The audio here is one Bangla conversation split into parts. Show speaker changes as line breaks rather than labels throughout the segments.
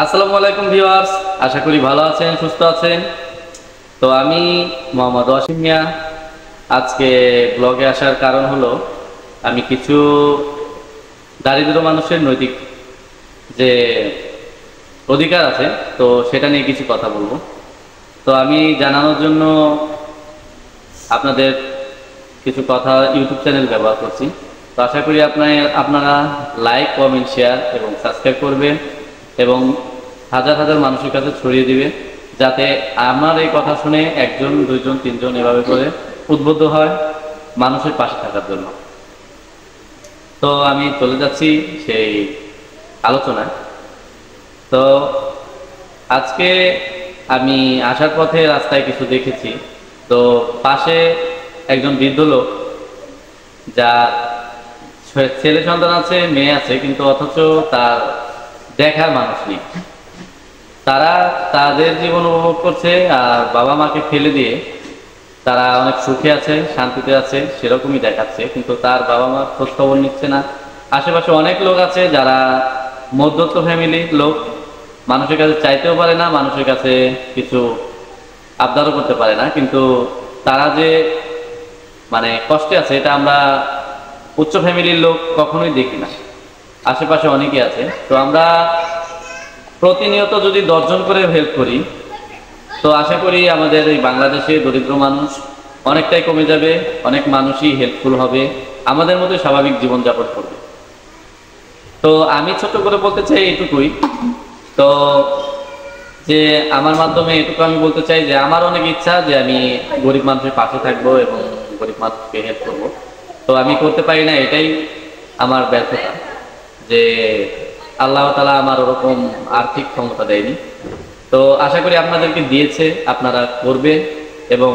আসসালামু আলাইকুম ভিউয়ার্স, আশা করি ভালো আছেন, সুস্থ আছেন। তো আমি মোহাম্মদ ওয়াসিম মিয়া। আজকে ব্লগে আসার কারণ হলো আমি কিছু দারিদ্র মানুষের নৈতিক যে অধিকার আছে তো সেটা নিয়ে কিছু কথা বলবো। তো আমি জানানোর জন্য আপনাদের কিছু কথা ইউটিউব চ্যানেল ব্যবহার করছি। তো আশা করি আপনারা লাইক, কমেন্ট, শেয়ার এবং সাবস্ক্রাইব করবেন এবং হাজার হাজার মানুষের কাছে ছড়িয়ে দিবে, যাতে আমার এই কথা শুনে একজন, দুইজন, তিনজন এভাবে করে উদ্বুদ্ধ হয় মানুষের পাশে থাকার জন্য। তো আমি চলে যাচ্ছি সেই আলোচনায়। তো আজকে আমি আসার পথে রাস্তায় কিছু দেখেছি। তো পাশে একজন বৃদ্ধ লোক, যা ছেলে সন্তান আছে, মেয়ে আছে, কিন্তু অথচ তার দেখার মানুষ নেই। তারা তাদের জীবন উপভোগ করছে আর বাবা মাকে ফেলে দিয়ে তারা অনেক সুখে আছে, শান্তিতে আছে, সেরকমই দেখাচ্ছে, কিন্তু তার বাবা মা খোঁজ খবর নিচ্ছে না। আশেপাশে অনেক লোক আছে যারা মধ্যবিত্ত ফ্যামিলির লোক, মানুষের কাছে চাইতেও পারে না, মানুষের কাছে কিছু আবদারও করতে পারে না, কিন্তু তারা যে মানে কষ্টে আছে এটা আমরা উচ্চ ফ্যামিলির লোক কখনোই দেখি না। আশেপাশে অনেকে আছে। তো আমরা প্রতিনিয়ত যদি 10 জন করে হেল্প করি, তো আশা করি আমাদের এই বাংলাদেশে দরিদ্র মানুষ অনেকটাই কমে যাবে, অনেক মানুষই হেল্পফুল হবে, আমাদের মতো স্বাভাবিক জীবনযাপন করবে। তো আমি ছোট করে বলতে চাই এটুকুই। তো যে আমার মাধ্যমে এটুকু আমি বলতে চাই যে আমার অনেক ইচ্ছা যে আমি গরিব মানুষের পাশে থাকবো এবং গরিব মানুষকে হেল্প করবো। তো আমি করতে পারি না, এটাই আমার ব্যর্থতা, যে আল্লাহ তাআলা আমার ওরকম আর্থিক ক্ষমতা দেয়নি। তো আশা করি আপনাদেরকে দিয়েছে, আপনারা করবেন। এবং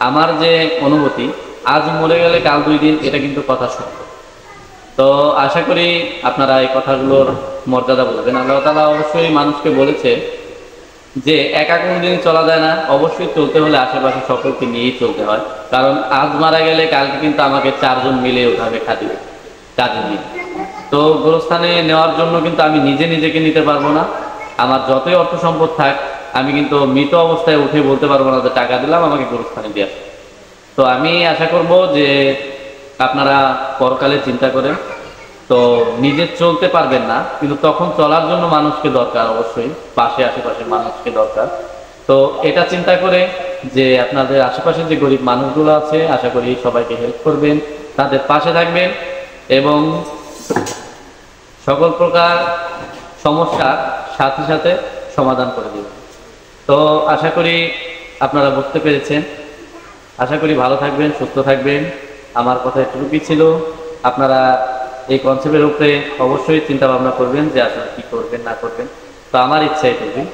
আমার যে অনুভূতি, আজ মরে গেলে কাল 2 দিন, এটা কিন্তু কথা সত্য। তো আশা করি আপনারা এই কথাগুলোর মর্যাদা বুঝবেন। আল্লাহ তাআলা অবশ্যই মানুষকে বলেছে যে একা কোনোদিনই চলা যায় না, অবশ্যই চলতে হলে আশেপাশে সকলকে নিয়েই চলতে হয়। কারণ আজ মারা গেলে কালকে কিন্তু আমাকে 4 জন মিলে ওঠাবে খাদিবে কাজে নিয়ে। তো গোরস্থানে নেওয়ার জন্য কিন্তু আমি নিজেকে নিতে পারবো না। আমার যতই অর্থ সম্পদ থাক, আমি কিন্তু মৃত অবস্থায় উঠে বলতে পারবো না যে টাকা দিলাম আমাকে গোরস্থানে দিয়ে আসো। তো আমি আশা করব যে আপনারা পরকালে চিন্তা করেন। তো নিজে চলতে পারবেন না, কিন্তু তখন চলার জন্য মানুষকে দরকার, অবশ্যই পাশে আশেপাশে মানুষকে দরকার। তো এটা চিন্তা করে যে আপনাদের আশেপাশে যে গরিব মানুষগুলো আছে, আশা করি সবাইকে হেল্প করবেন, তাদের পাশে থাকবেন এবং সকল প্রকার সমস্যার সাথে সাথে সমাধান করে দেবেন। তো আশা করি আপনারা বুঝতে পেরেছেন। আশা করি ভালো থাকবেন, সুস্থ থাকবেন। আমার কথা এটুকুই ছিল। আপনারা এই কনসেপ্টের উপরে অবশ্যই চিন্তা ভাবনা করবেন যে আসলে কি করবেন না করবেন। তো আমার ইচ্ছা এটুকুই।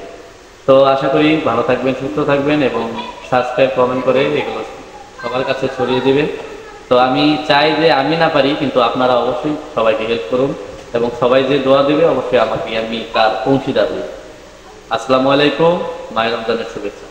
তো আশা করি ভালো থাকবেন, সুস্থ থাকবেন এবং সাবস্ক্রাইব, কমেন্ট করে এগুলো সবার কাছে ছড়িয়ে দেবেন। তো আমি চাই যে আমি না পারি, কিন্তু আপনারা অবশ্যই সবাইকে হেল্প করুন এবং সবাই যে দোয়া দেবে অবশ্যই আমাকে, আমি তার অংশীদার হই। আসসালামু আলাইকুম, মাহে রমজানের শুভেচ্ছা।